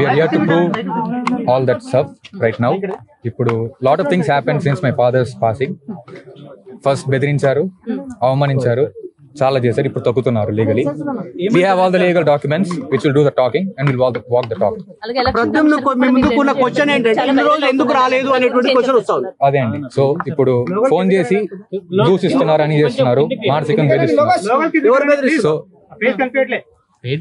are here to prove all that stuff right now. ఇప్పుడు lot of things happened since my father's passing. First బెదిరించారు, అవమానించారు, చాలా చేశారు. ఇప్పుడు తొక్కుతున్నారు legally. We have all the legal documents which will do the talking and will walk the talk. అదే అండి. So ఇప్పుడు phone చేసి దూషిస్తున్నారు అని చేస్తున్నారు, మానసికంగా వేధిస్తున్నారు. So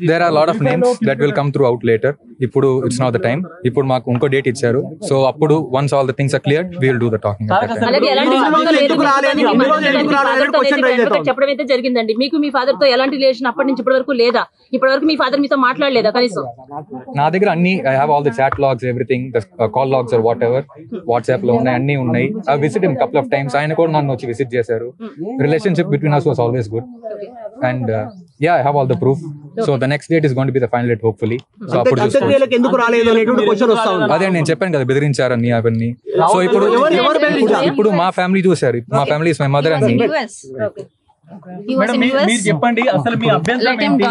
there are a lot of names that will come throughout later. ఇప్పుడు it's not the time. ఇప్పుడు మాకు ఇంకో డేట్ ఇచ్చారు. సో అప్పుడు once all the things are cleared, we will do the talking. చెప్పడం అయితే జరిగిందండి. మీకు మీ ఫాదర్ తో ఎలాంటి రిలేషన్ అప్పటి నుంచి ఇప్పటి వరకు లేదా? ఇప్పటి వరకు మీ ఫాదర్ మీతో మాట్లాడలేదా కనీసం? నా దగ్గర అన్ని I have all the chat logs, everything, the call logs or whatever WhatsApp లో ఉన్నాయి, అన్ని ఉన్నాయి. I visited him couple of times. ఆయన కూడా నన్ను వచ్చి విజిట్ చేశారు. Relationship between us was always good. And yeah, I have all the proof. So the next date is going to be the final date hopefully. So అప్పుడు అదే నేను చెప్పాను కదా బెదిరించారని అవన్నీ. సో ఇప్పుడు మా ఫ్యామిలీ చూసారు. మా family is my mother and me. మీరు చెప్పండి అసలు మీ అభ్యంతరం ఏంటి?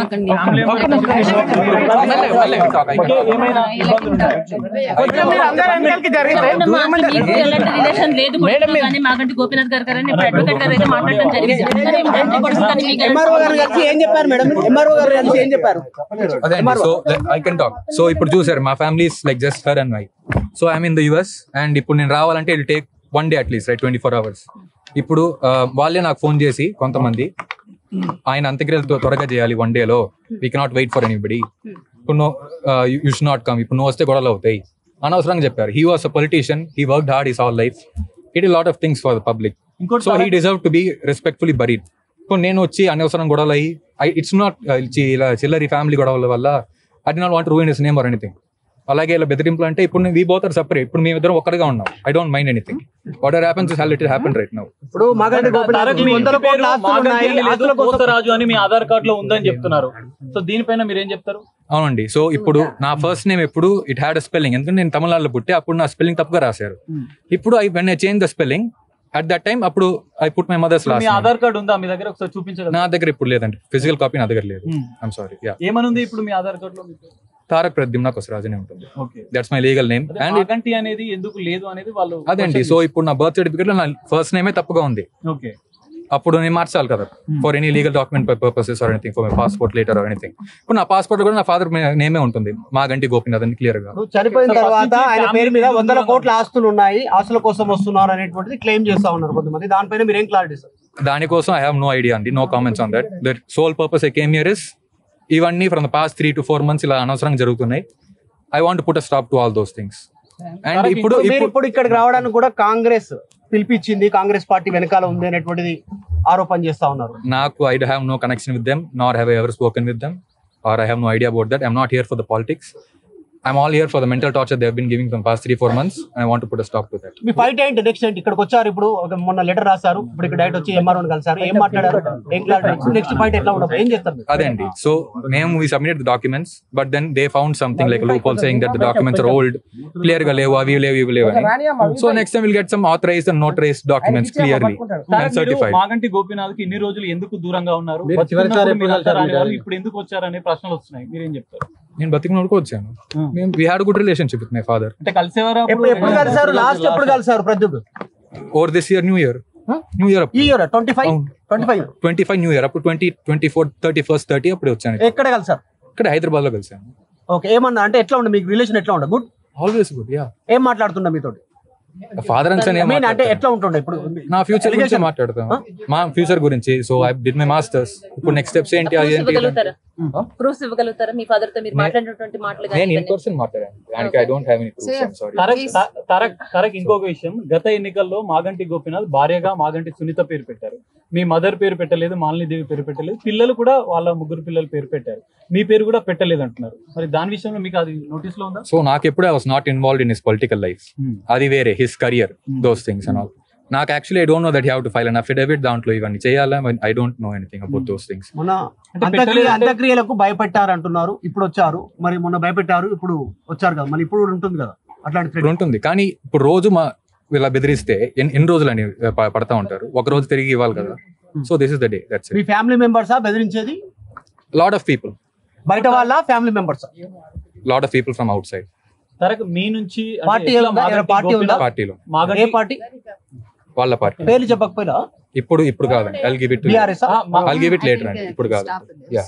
మాగంటి గోపీనాథ్ గారు అడ్వకేట్ గారు అయితే మాట్లాడడం జరిగింది. So I can talk. So ఇప్పుడు చూసారు మా family is like just her and my. So I'm in the US and ఇప్పుడు నేను రావాలంటే it take 1 day at least, right, 24 hours. ఇప్పుడు వాళ్ళే నాకు ఫోన్ చేసి కొంతమంది ఆయన అంత్యక్రియలు త్వరగా చేయాలి 1 day లో, we cannot wait for anybody, ఇప్పుడు యూ షుడ్ నాట్ కమ్, ఇప్పుడు నువ్వు వస్తే గొడవలు అవుతాయి అనవసరంగా చెప్పారు. He was a politician, he worked hard his all life, he did lot of things for the public, so he deserve to be respectfully buried. ఇప్పుడు నేను వచ్చి అనవసరం గొడవలు అయ్యి ఇట్స్ నాట్ ఇలా చిల్లరి ఫ్యామిలీ గొడవల వల్ల I did not want to ruin his name or anything. అలాగే ఇలా బెదిరింపులు అంటే ఇప్పుడు వీ బోత్ ఆర్ సెపరేట్. ఇప్పుడు మేము ఇద్దరం ఒక్కడిగా ఉన్నాం. I don't mind anything. What ever happens is it happen right now. ఇప్పుడు రాజు అని మీ ఆధార్ కార్డ్ లో ఉందని చెప్తున్నారు. సో దీనిపైన మీరు ఏం చెప్తారు? అవునండి. సో ఇప్పుడు నా ఫస్ట్ నేమ్ ఎప్పుడు ఇట్ హ్యాడ్ అ స్పెల్లింగ్, ఎందుకంటే నేను తమిళనాడులో పుట్టి అప్పుడు నా స్పెల్లింగ్ తప్పుగా రాశారు. ఇప్పుడు when I change the spelling at that time అప్పుడు I put my mother's last. Aadhaar card ఉందా మీ దగ్గర? ఒకసారి చూపించండి. నా దగ్గర ఇప్పుడు లేదండి, ఫిజికల్ కాపీ నా దగ్గర లేదు. I'm sorry. ఏమనుంది ఇప్పుడు మీ ఆధార్ కార్డ్ లో? తారక్ ప్రద్యుమ్న కొసరాజు అనే ఉంటుంది. That's my legal name. And Maganti అనేది ఎందుకు లేదు అనేది వాళ్ళు అదేంటి. సో ఇప్పుడు నా బర్త్ సర్టిఫికేట్ లో నా ఫస్ట్ నేమే తప్పుగా ఉంది. ఓకే, అప్పుడు నేను మార్చాలి కదా for any legal document purposes or anything, for my passport later or anything. ఇప్పుడు నా పాస్పోర్ట్ కూడా నా ఫాదర్ నేమే ఉంటుంది, మాగంటి గోపీనాథ్ అని క్లియర్ గా. చనిపోయిన తర్వాత ఆయన పేరు మీద 100 కోట్ల ఆస్తులు ఉన్నాయి, ఆస్తుల కోసం వస్తున్నారు అనేటువంటిది క్లెయిమ్ చేస్తా ఉన్నారు కొంతమంది. దానిపైన మీరు ఏం క్లారిటీ సార్? దానికోసం ఐ హావ్ నో ఐడియా అండి, no comments on that. The sole purpose I came here is ఇవన్నీ from the past 3 to 4 months ఇలా అనవసరంగా జరుగుతున్నాయి. I want to put a stop to all those things. And ఇప్పుడు ఇక్కడికి రావడానికి కూడా Congress పిలిపించింది, Congress party వెనకాల ఉంది అనేటువంటిది ఆరోపణ చేస్తా ఉన్నారు. నాకు I have no connection with them, nor have I ever spoken with them, or I have no idea about that. I'm not here for the politics. I'm all here for the mental torture they have been giving from past 3-4 months and I want to put a stop to that. Me fight ఏంటి next? ఏంటి ఇక్కడికి వచ్చారు, ఇప్పుడు మొన్న letter రాశారు, ఇప్పుడు ఇక్కడ direct వచ్చి ఎంఆర్ఓ ని కలిసారు, ఏం మాట్లాడారు, ఏం క్లారిటీ, నెక్స్ట్ ఫైట్ ఎట్లా ఉండదు, ఏం చేస్తారు? అదే అండి. సో మేము we submitted the documents but then they found something like a loophole saying that the documents are old, clear గా లేవు, అవి లేవు అని. So next time we'll get some authorized and notarized documents clearly and certified. Maganti Gopinath కి ఇన్ని రోజులు ఎందుకు దూరంగా ఉన్నారు, ఇప్పుడు ఎందుకు వచ్చారనే ప్రశ్నలు వస్తున్నాయి, మీరేం చెప్తారు? నేను బతికినోడుకు వచ్చాను. we had a good relationship with my father. అంటే కలిసేవారా? ఎప్పుడు కలిసారు లాస్ట్? ఎప్పుడు కలిసారు Pradyumna? Over this year, new year ఈ ఇయర్ 25 న్యూ ఇయర్ అప్పుడు 2024 31st 30 అప్పుడు వచ్చాను. ఎక్కడ కలిసారు? ఇక్కడ హైదరాబాద్ లో కలిసాను. ఓకే, ఏమన్నా అంటే ఎట్లా ఉండే మీకు రిలేషన్? ఎట్లా ఉండే? Good, always good. యా. ఏం మాట్లాడుతున్నా మీతో? ఫాదర్ అండ్ సన్ అంటే ఎట్లా ఉంటుండే? ఇప్పుడు నా ఫ్యూచర్ గురించి మాట్లాడతాం, మా ఫ్యూచర్ గురించి. So I did my masters. ఇప్పుడు నెక్స్ట్ స్టెప్స్ ఏంటి? ప్రూఫ్స్ ఇవ్వగలుగుతారా మీ ఫాదర్ తో మీరు మాట్లాడినటువంటి మాటలు? నేను ఇన్ పర్సన్ మాట్లాడాను, దానికి I don't have any proofs. I am sorry. Tarak ఇంకొక విషయం, గత ఎన్నికల్లో మాగంటి గోపీనాథ్ భార్యగా మాగంటి సునీత పేరు పెట్టారు, మీ మదర్ పేరు పెట్టలేదు, మాలినీదేవి పేరు పెట్టలేదు, పిల్లలు కూడా వాళ్ళ 3 పిల్లలు పేరు పెట్టారు, మీ పేరు కూడా పెట్టలేదు అంటున్నారు. మరి దాని విషయంలో మీకు అది నోటీస్ లో ఉందా? సో నాకు ఎప్పుడు I was not involved in his political life. అది వేరే, his career, those things and all. నాకు actually I don't know that you have to file an affidavit, దాంట్లో ఇవన్నీ చేయాలా, I don't know anything about those things. మొన్న అంత్యక్రియలకు భయపెట్టారు అంటున్నారు, ఇప్పుడు వచ్చారు, మరి మొన్న భయపెట్టారు, ఇప్పుడు వచ్చారు కదా, మళ్ళీ ఇప్పుడు ఉంటుంది కదా అట్లాంటి ఉంటుంది. కానీ ఇప్పుడు రోజు ఇలా బెదిరిస్తే ఎన్ని రోజులు అని పడతా ఉంటారు, ఒక రోజు తిరిగి ఇవ్వాలి కదా. So this is the day. That's it. మీ ఫ్యామిలీ మెంబర్సా బెదిరించేది? Lot of people. బయట వాళ్ళ ఫ్యామిలీ మెంబర్సా? Lot of people from outside. తరక్ మీ నుంచి అంటే పార్టీ ఎట్లా ఉందా? మాగంటి పార్టీ ఉందా? గోపీనాథ్ పార్టీలో ఏ మాగంటి పార్టీ వాళ్ళ పార్టీ. పేర్లు చెప్పకపోయినా ఇప్పుడు కాదండి, I'll give it to you. BRS ఆ, మా- I'll give it later అండి, ఇప్పుడు కాదు. Yeah.